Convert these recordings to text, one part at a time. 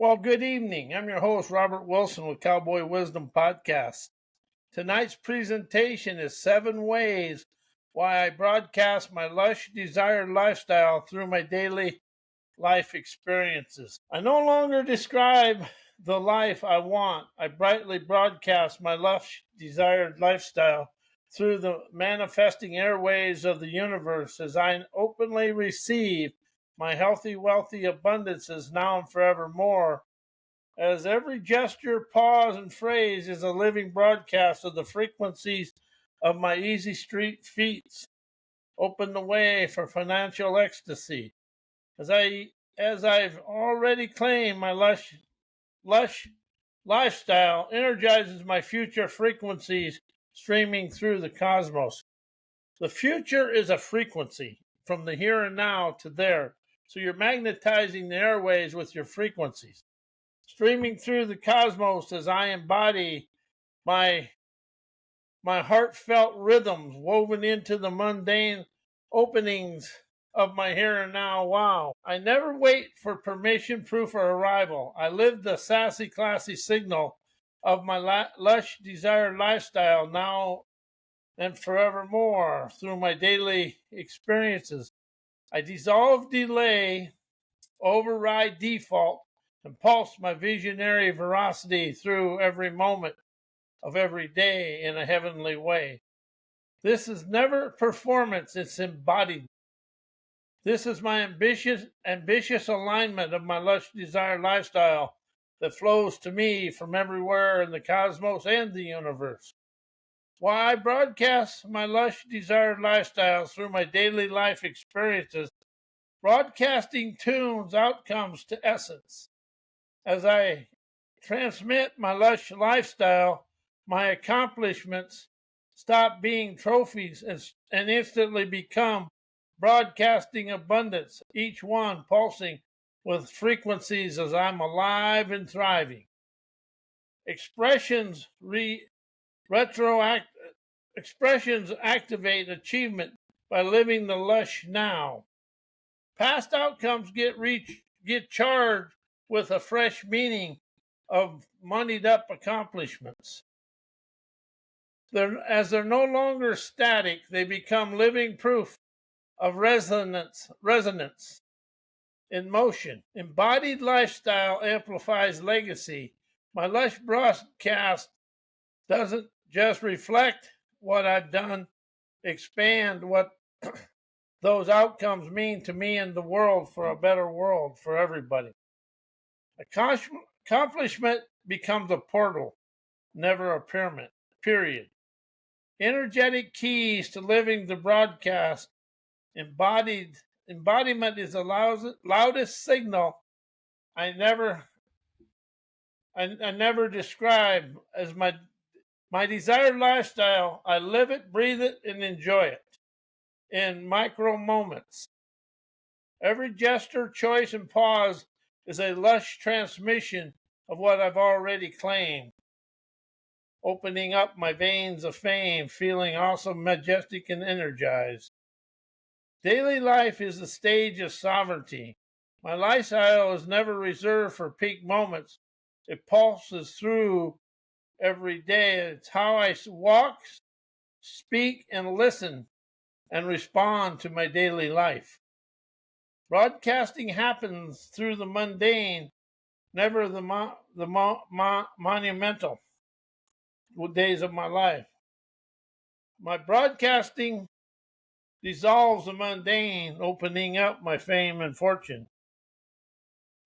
Well, good evening. I'm your host, Robert Wilson with Cowboy Wisdom Podcast. Tonight's presentation is 7 ways why I broadcast my lush, desired lifestyle through my daily life experiences. I no longer describe the life I want. I brightly broadcast my lush, desired lifestyle through the manifesting airways of the universe as I openly receive my healthy, wealthy abundances now and forevermore, as every gesture, pause, and phrase is a living broadcast of the frequencies of my easy street feats. Open the way for financial ecstasy. As I've already claimed, my lush lifestyle energizes my future frequencies streaming through the cosmos. The future is a frequency from the here and now to there. So you're magnetizing the airways with your frequencies, streaming through the cosmos as I embody my heartfelt rhythms woven into the mundane openings of my here and now. Wow. I never wait for permission, proof, or arrival. I live the sassy, classy signal of my lush, desired lifestyle now and forevermore through my daily experiences. I dissolve delay, override default, and pulse my visionary veracity through every moment of every day in a heavenly way. This is never performance, it's embodied. This is my ambitious alignment of my lush desire lifestyle that flows to me from everywhere in the cosmos and the universe. Why I broadcast my lush desired lifestyle through my daily life experiences, broadcasting tunes, outcomes to essence. As I transmit my lush lifestyle, my accomplishments stop being trophies and instantly become broadcasting abundance, each one pulsing with frequencies as I'm alive and thriving. Expressions expressions activate achievement by living the lush now. Past outcomes get charged with a fresh meaning of moneyed up accomplishments. As they're no longer static, they become living proof of resonance in motion. Embodied lifestyle amplifies legacy. My lush broadcast doesn't just reflect what I've done, expand what those outcomes mean to me and the world for a better world for everybody. Accomplishment becomes a portal, never a pyramid. Period. Energetic keys to living the broadcast. Embodiment is the loudest signal I never describe as my desired lifestyle. I live it, breathe it, and enjoy it in micro moments. Every gesture, choice, and pause is a lush transmission of what I've already claimed, opening up my veins of fame, feeling awesome, majestic, and energized. Daily life is the stage of sovereignty. My lifestyle is never reserved for peak moments. It pulses through every day. It's how I walk, speak, and listen and respond to my daily life. Broadcasting happens through the mundane, never the monumental days of my life. My broadcasting dissolves the mundane, opening up my fame and fortune.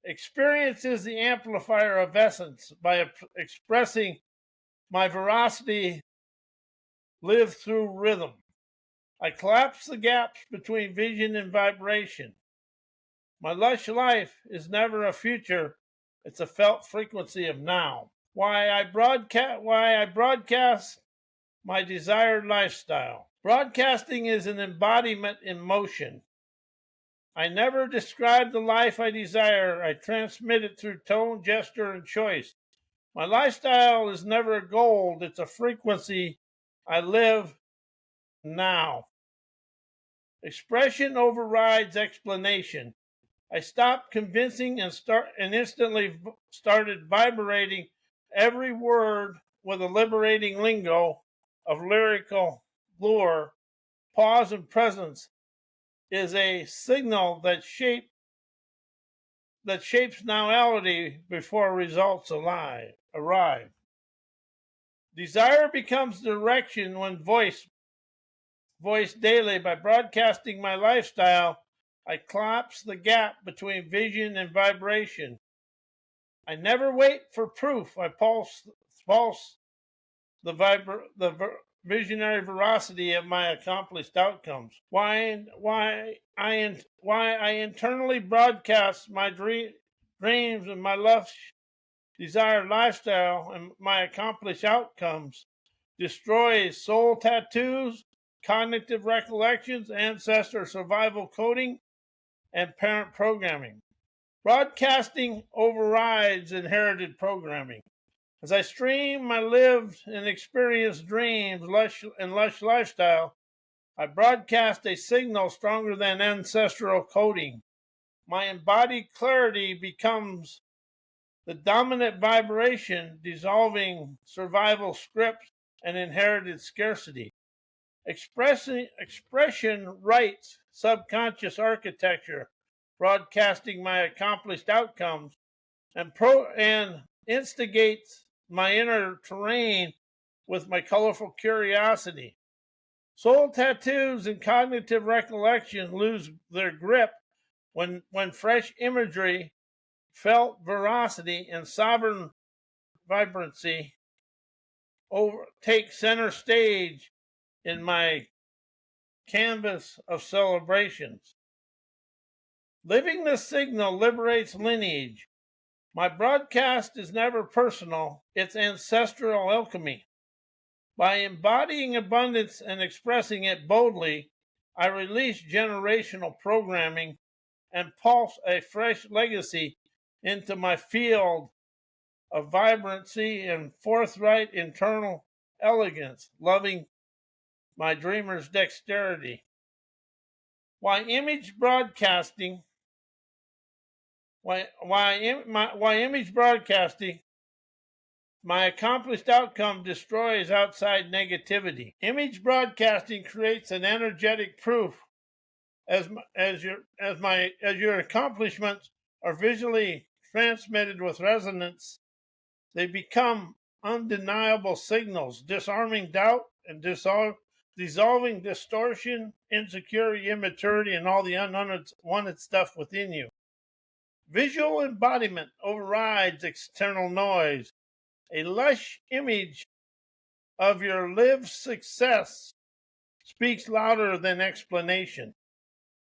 Experience is the amplifier of essence. By expressing my veracity, live through rhythm. I collapse the gaps between vision and vibration. My lush life is never a future, it's a felt frequency of now. Why I broadcast my desired lifestyle. Broadcasting is an embodiment in motion. I never describe the life I desire. I transmit it through tone, gesture, and choice. My lifestyle is never gold. It's a frequency I live now. Expression overrides explanation. I stopped convincing and instantly started vibrating every word with a liberating lingo of lyrical lure. Pause and presence is a signal that shapes noality before results arrive. Desire becomes direction when voiced daily. By broadcasting my lifestyle, I collapse the gap between vision and vibration. I never wait for proof. I pulse the visionary veracity of my accomplished outcomes. Why I internally broadcast my dreams and my lush desired lifestyle and my accomplished outcomes destroys soul tattoos, cognitive recollections, ancestor survival coding, and parent programming. Broadcasting overrides inherited programming. As I stream my lived and experienced dreams, lush lifestyle, I broadcast a signal stronger than ancestral coding. My embodied clarity becomes the dominant vibration, dissolving survival scripts and inherited scarcity. Expression writes subconscious architecture, broadcasting my accomplished outcomes, and instigates my inner terrain with my colorful curiosity. Soul tattoos and cognitive recollection lose their grip when fresh imagery, felt veracity, and sovereign vibrancy take center stage in my canvas of celebrations. Living the signal liberates lineage. My broadcast is never personal, it's ancestral alchemy. By embodying abundance and expressing it boldly, I release generational programming and pulse a fresh legacy into my field of vibrancy and forthright internal elegance, loving my dreamer's dexterity. Why image broadcasting? Why image broadcasting? My accomplished outcome destroys outside negativity. Image broadcasting creates an energetic proof as your accomplishments are visually transmitted with resonance. They become undeniable signals, disarming doubt and dissolving distortion, insecurity, immaturity, and all the unwanted stuff within you. Visual embodiment overrides external noise. A lush image of your lived success speaks louder than explanation.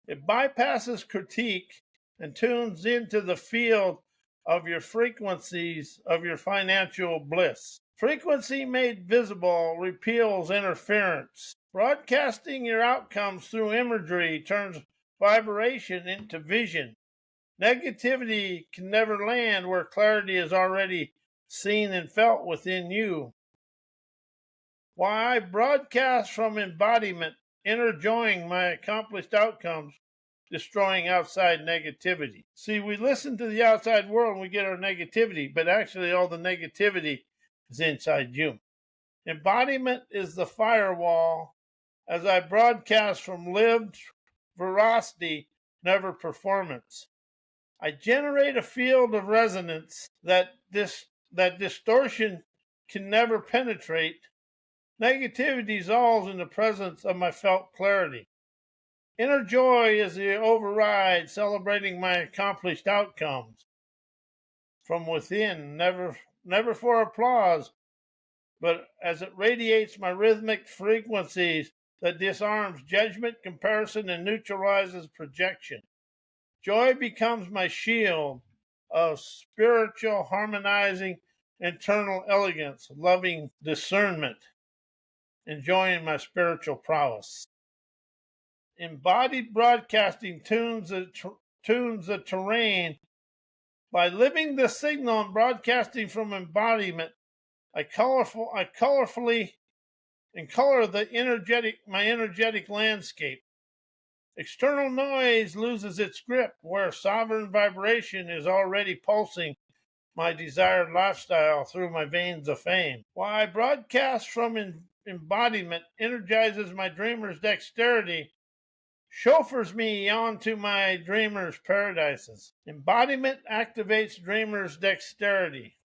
It bypasses critique and tunes into the field of your frequencies of your financial bliss. Frequency made visible repeals interference. Broadcasting your outcomes through imagery turns vibration into vision. Negativity can never land where clarity is already seen and felt within you. Why I broadcast from embodiment, enjoying my accomplished outcomes, destroying outside negativity. See, we listen to the outside world and we get our negativity, but actually all the negativity is inside you. Embodiment is the firewall as I broadcast from lived veracity, never performance. I generate a field of resonance that distortion can never penetrate. Negativity dissolves in the presence of my felt clarity. Inner joy is the override, celebrating my accomplished outcomes from within, never for applause, but as it radiates my rhythmic frequencies that disarms judgment, comparison, and neutralizes projection. Joy becomes my shield of spiritual harmonizing internal elegance, loving discernment, enjoying my spiritual prowess. Embodied broadcasting tunes the terrain. By living the signal and broadcasting from embodiment, I colorfully and color my energetic landscape. External noise loses its grip where sovereign vibration is already pulsing my desired lifestyle through my veins of fame. Why broadcast from embodiment energizes my dreamer's dexterity, chauffeurs me onto my dreamer's paradises. Embodiment activates dreamer's dexterity.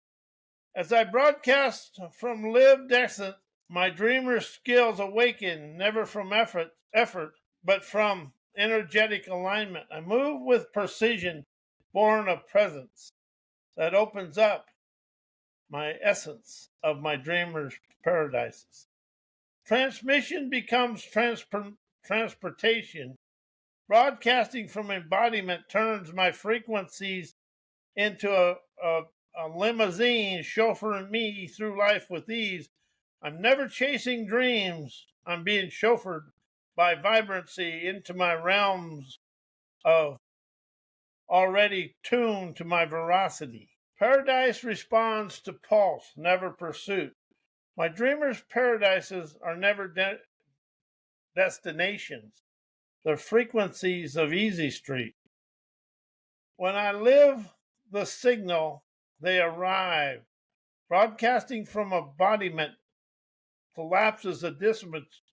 As I broadcast from lived essence, my dreamer's skills awaken, never from effort, but from energetic alignment. I move with precision, born of presence, that opens up my essence of my dreamer's paradises. Transmission becomes transportation. Broadcasting from embodiment turns my frequencies into a limousine chauffeuring me through life with ease. I'm never chasing dreams. I'm being chauffeured by vibrancy into my realms of already tuned to my veracity. Paradise responds to pulse, never pursuit. My dreamer's paradises are never destinations. They're frequencies of Easy Street. When I live the signal, they arrive. Broadcasting from embodiment collapses the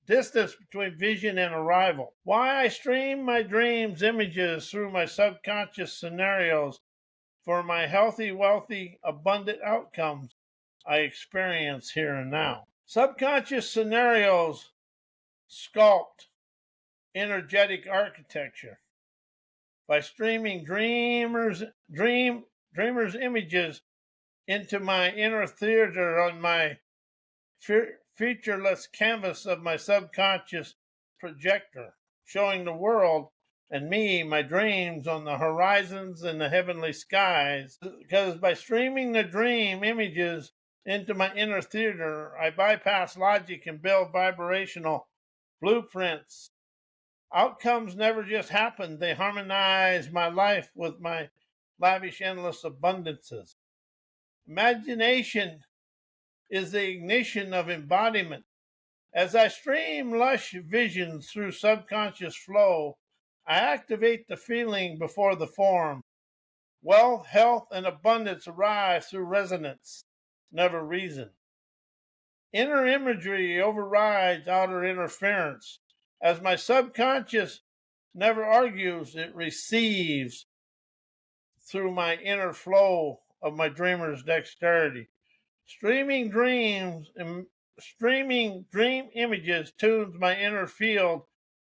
distance between vision and arrival. Why I stream my dreams images through my subconscious scenarios for my healthy, wealthy, abundant outcomes I experience here and now. Subconscious scenarios sculpt energetic architecture. By streaming dreamers' images into my inner theater on my featureless canvas of my subconscious projector, showing the world and me my dreams on the horizons and the heavenly skies. Because by streaming the dream images into my inner theater, I bypass logic and build vibrational blueprints. Outcomes never just happen, they harmonize my life with my lavish, endless abundances. Imagination is the ignition of embodiment. As I stream lush visions through subconscious flow, I activate the feeling before the form. Wealth, health, and abundance arise through resonance, never reason. Inner imagery overrides outer interference. As my subconscious never argues, it receives through my inner flow of my dreamer's dexterity. Streaming dream images tunes my inner field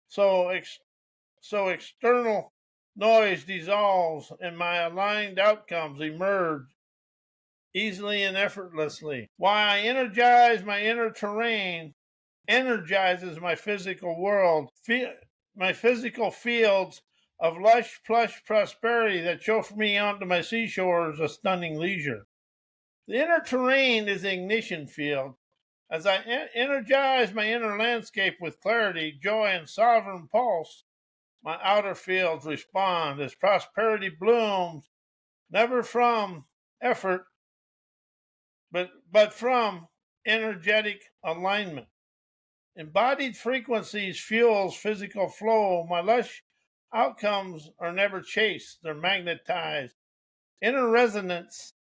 so external noise dissolves and my aligned outcomes emerge easily and effortlessly. Why I energize my inner terrain energizes my physical world, my physical fields of lush, plush prosperity that chauffeur me onto my seashores of stunning leisure. The inner terrain is the ignition field. As I energize my inner landscape with clarity, joy, and sovereign pulse, my outer fields respond as prosperity blooms, never from effort, but from energetic alignment. Embodied frequencies fuels physical flow. My lush outcomes are never chased, they're magnetized. Inner resonance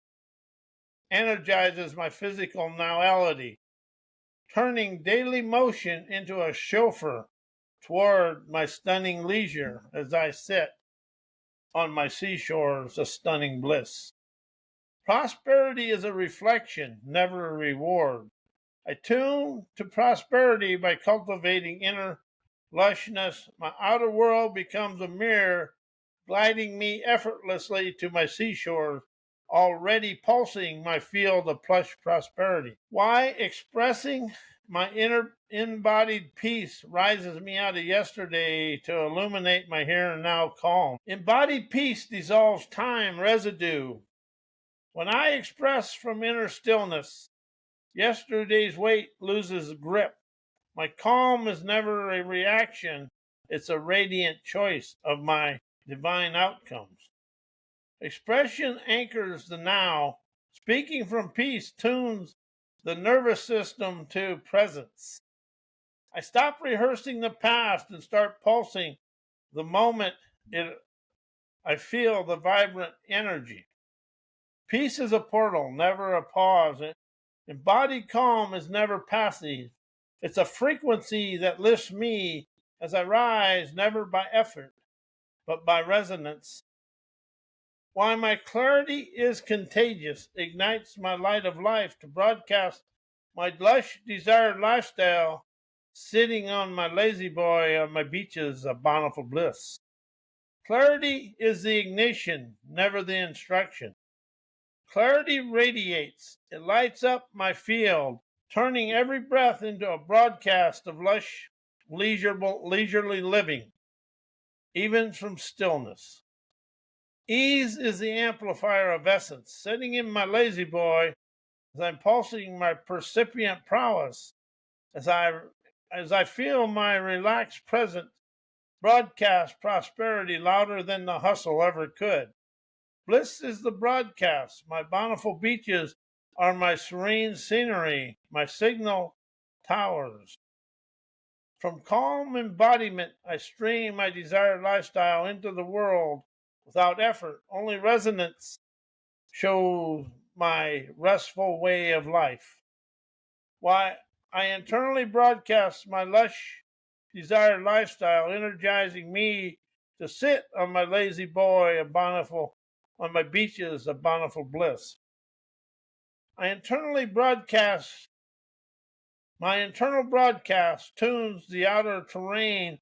energizes my physical nowality, turning daily motion into a chauffeur toward my stunning leisure as I sit on my seashores of stunning bliss. Prosperity is a reflection, never a reward. I tune to prosperity by cultivating inner lushness. My outer world becomes a mirror, gliding me effortlessly to my seashores, already pulsing my field of plush prosperity. Why expressing my inner embodied peace rises me out of yesterday to illuminate my here and now calm. Embodied peace dissolves time residue. When I express from inner stillness, yesterday's weight loses grip. My calm is never a reaction, it's a radiant choice of my divine outcomes. Expression anchors the now. Speaking from peace tunes the nervous system to presence. I stop rehearsing the past and start pulsing the moment I feel the vibrant energy. Peace is a portal, never a pause. Embodied calm is never passive. It's a frequency that lifts me as I rise, never by effort, but by resonance. Why my clarity is contagious, ignites my light of life to broadcast my lush, desired lifestyle, sitting on my lazy boy on my beaches of bountiful bliss. Clarity is the ignition, never the instruction. Clarity radiates. It lights up my field, turning every breath into a broadcast of lush, leisurely living, even from stillness. Ease is the amplifier of essence, sitting in my lazy boy as I'm pulsing my percipient prowess, as I feel my relaxed present broadcast prosperity louder than the hustle ever could. Bliss is the broadcast. My bountiful beaches are my serene scenery, my signal towers. From calm embodiment, I stream my desired lifestyle into the world without effort. Only resonance shows my restful way of life. Why, I internally broadcast my lush, desired lifestyle, energizing me to sit on my lazy boy of bountiful, on my beaches of bountiful bliss. I internally broadcast, my internal broadcast tunes the outer terrain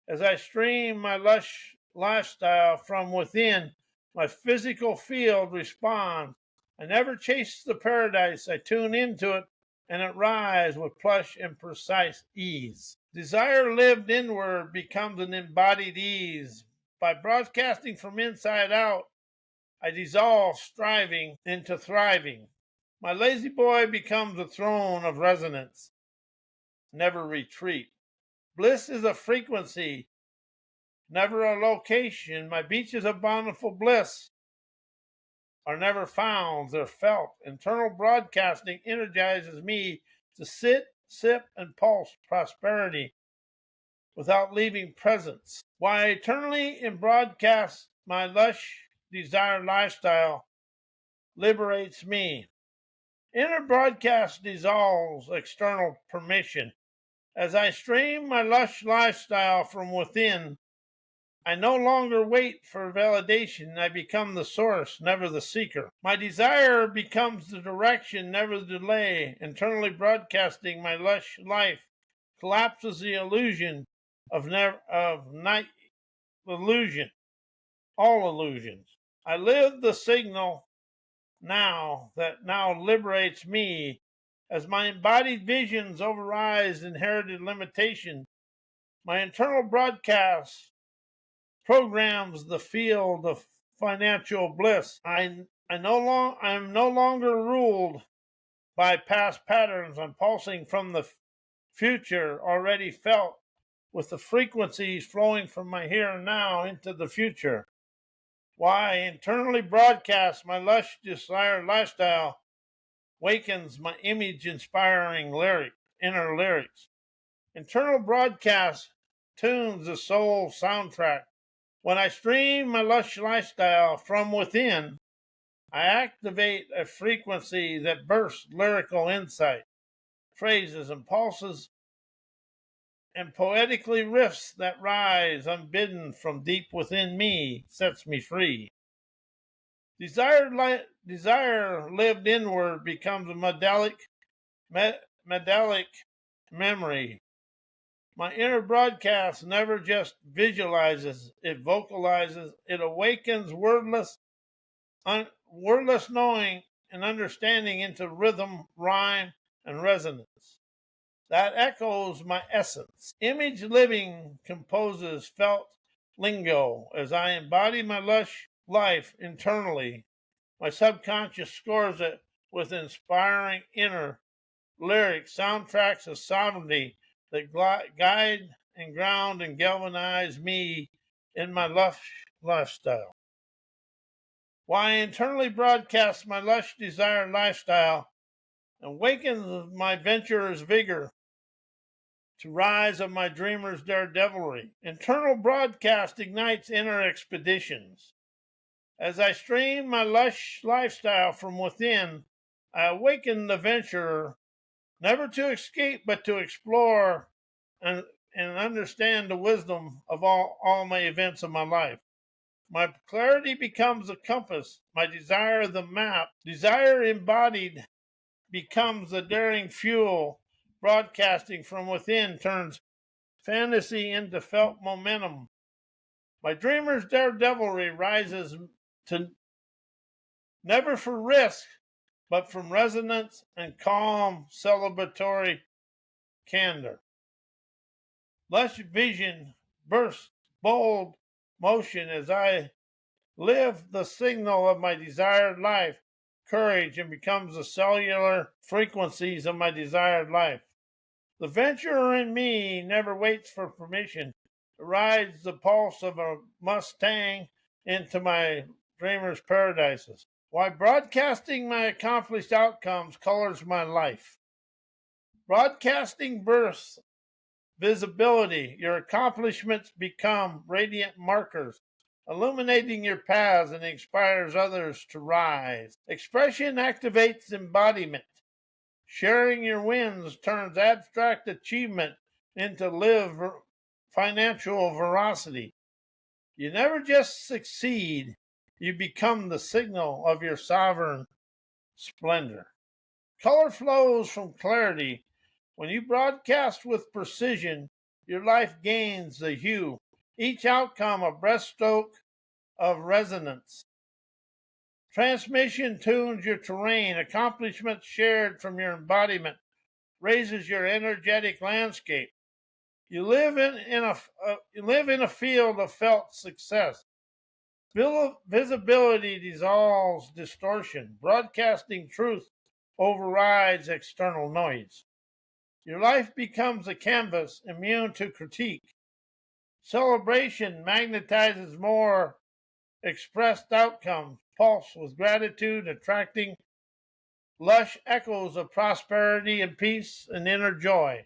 as I stream my lush lifestyle from within. My physical field responds. I never chase the paradise, I tune into it and it rises with plush and precise ease. Desire lived inward becomes an embodied ease. By broadcasting from inside out, I dissolve striving into thriving. My lazy boy becomes a throne of resonance, never retreat. Bliss is a frequency, never a location. My beaches of bountiful bliss are never found, they're felt. Internal broadcasting energizes me to sit, sip, and pulse prosperity without leaving presence. Why eternally in broadcast my lush, desired lifestyle liberates me. Inner broadcast dissolves external permission. As I stream my lush lifestyle from within, I no longer wait for validation. I become the source, never the seeker. My desire becomes the direction, never the delay. Internally broadcasting my lush life collapses the illusion of night illusion, all illusions. I live the signal now that now liberates me as my embodied visions override inherited limitation. My internal broadcast programs the field of financial bliss. I'm no longer ruled by past patterns. I'm pulsing from the future already felt with the frequencies flowing from my here and now into the future. Why I internally broadcast my lush desired lifestyle wakens my image inspiring inner lyrics. Internal broadcast tunes the soul soundtrack. When I stream my lush lifestyle from within, I activate a frequency that bursts lyrical insight, phrases and pulses, and poetically riffs that rise unbidden from deep within me, sets me free. Desire lived inward becomes a medallic memory. My inner broadcast never just visualizes, it vocalizes, it awakens wordless knowing and understanding into rhythm, rhyme, and resonance. That echoes my essence. Image living composes felt lingo as I embody my lush life internally. My subconscious scores it with inspiring inner lyrics, soundtracks of sovereignty that guide and ground and galvanize me in my lush lifestyle. Why I internally broadcast my lush desired lifestyle and awakens my venturer's vigor to rise of my dreamer's daredevilry. Internal broadcast ignites inner expeditions. As I stream my lush lifestyle from within, I awaken the venturer, never to escape but to explore and, and understand the wisdom of all my events of my life. My clarity becomes a compass, my desire the map. Desire embodied becomes the daring fuel. Broadcasting from within turns fantasy into felt momentum. My dreamer's daredevilry rises to never for risk, but from resonance and calm celebratory candor. Lush vision bursts bold motion as I live the signal of my desired life, courage, and becomes the cellular frequencies of my desired life. The venturer in me never waits for permission. It rides the pulse of a Mustang into my dreamer's paradises. Why broadcasting my accomplished outcomes colors my life. Broadcasting bursts visibility. Your accomplishments become radiant markers, illuminating your paths and inspires others to rise. Expression activates embodiment. Sharing your wins turns abstract achievement into live financial veracity. You never just succeed, you become the signal of your sovereign splendor. Color flows from clarity. When you broadcast with precision, your life gains the hue, each outcome a breaststroke of resonance. Transmission tunes your terrain, accomplishments shared from your embodiment raises your energetic landscape. You live in a field of felt success. Visibility dissolves distortion. Broadcasting truth overrides external noise. Your life becomes a canvas immune to critique. Celebration magnetizes more expressed outcomes, pulse with gratitude, attracting lush echoes of prosperity and peace and inner joy.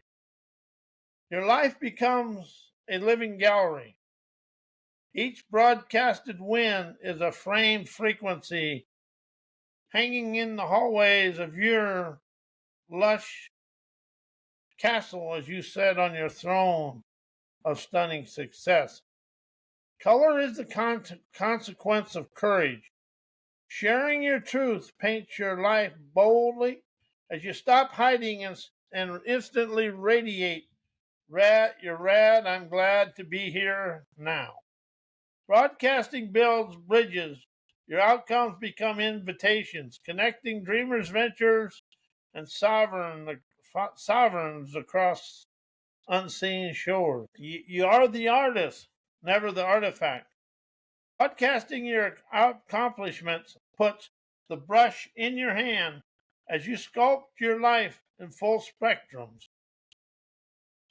Your life becomes a living gallery. Each broadcasted win is a framed frequency hanging in the hallways of your lush castle as you sit on your throne of stunning success. Color is the consequence of courage. Sharing your truth paints your life boldly as you stop hiding and instantly radiate. You're rad, I'm glad to be here now. Broadcasting builds bridges. Your outcomes become invitations, connecting dreamers, ventures, and sovereigns across unseen shores. You are the artist, never the artifact. Broadcasting your accomplishments puts the brush in your hand as you sculpt your life in full spectrums.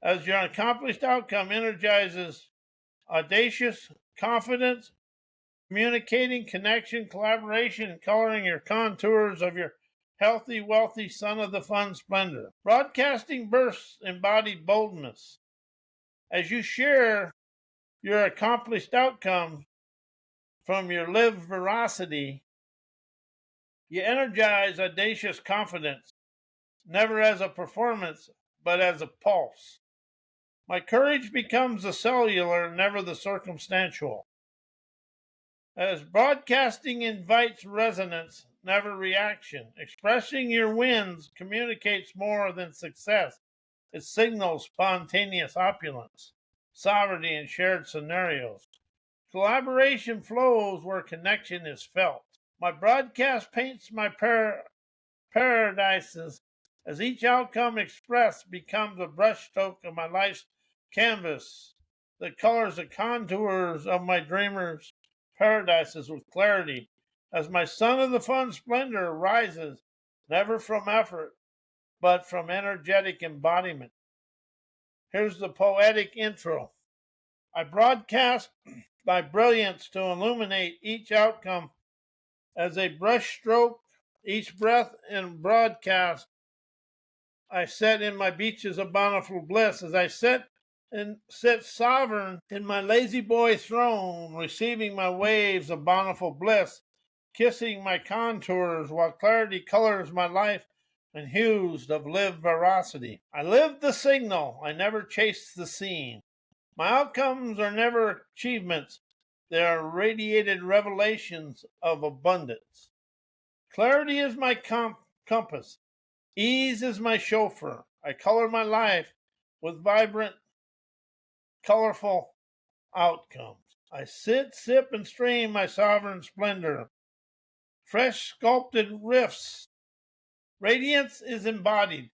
As your accomplished outcome energizes audacious confidence, communicating, connection, collaboration, and coloring your contours of your healthy, wealthy son of the fun splendor. Broadcasting bursts embodied boldness. As you share your accomplished outcomes from your live veracity, you energize audacious confidence, never as a performance, but as a pulse. My courage becomes the cellular, never the circumstantial. As broadcasting invites resonance, never reaction. Expressing your wins communicates more than success. It signals spontaneous opulence, sovereignty, and shared scenarios. Collaboration flows where connection is felt. My broadcast paints my paradises as each outcome expressed becomes a brushstroke of my life's canvas that colors the contours of my dreamers' paradises with clarity. As my son of the fun splendor rises, never from effort, but from energetic embodiment. Here's the poetic intro. I broadcast my brilliance to illuminate each outcome as a brushstroke, each breath and broadcast I set in my beaches of bountiful bliss, as I sit sovereign in my lazy boy throne, receiving my waves of bountiful bliss, kissing my contours while clarity colors my life and hues of lived veracity. I live the signal, I never chase the scene. My outcomes are never achievements, they are radiated revelations of abundance. Clarity is my compass. Ease is my chauffeur. I color my life with vibrant, colorful outcomes. I sit, sip, and stream my sovereign splendor. Fresh sculpted riffs. Radiance is embodied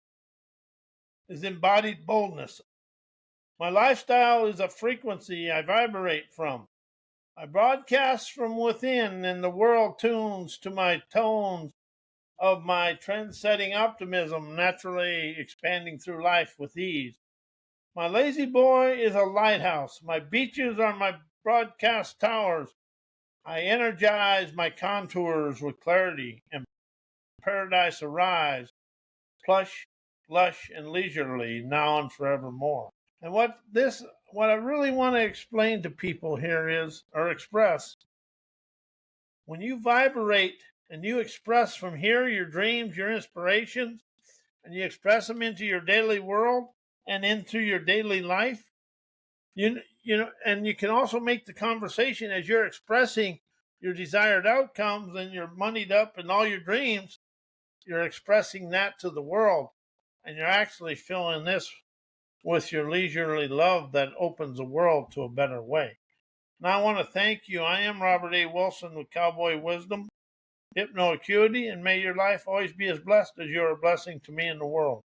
boldness. My lifestyle is a frequency I vibrate from. I broadcast from within, and the world tunes to my tones of my trend-setting optimism, naturally expanding through life with ease. My lazy boy is a lighthouse. My beaches are my broadcast towers. I energize my contours with clarity, and paradise arise, plush, lush, and leisurely, now and forevermore. And what I really want to explain to people here is, or express, when you vibrate and you express from here your dreams, your inspirations, and you express them into your daily world and into your daily life, and you can also make the conversation as you're expressing your desired outcomes and you're moneyed up and all your dreams, you're expressing that to the world, and you're actually filling this with your leisurely love that opens the world to a better way. Now I want to thank you. I am Robert A. Wilson with Cowboy Wisdom, Hypno Acuity, and may your life always be as blessed as you're a blessing to me and the world.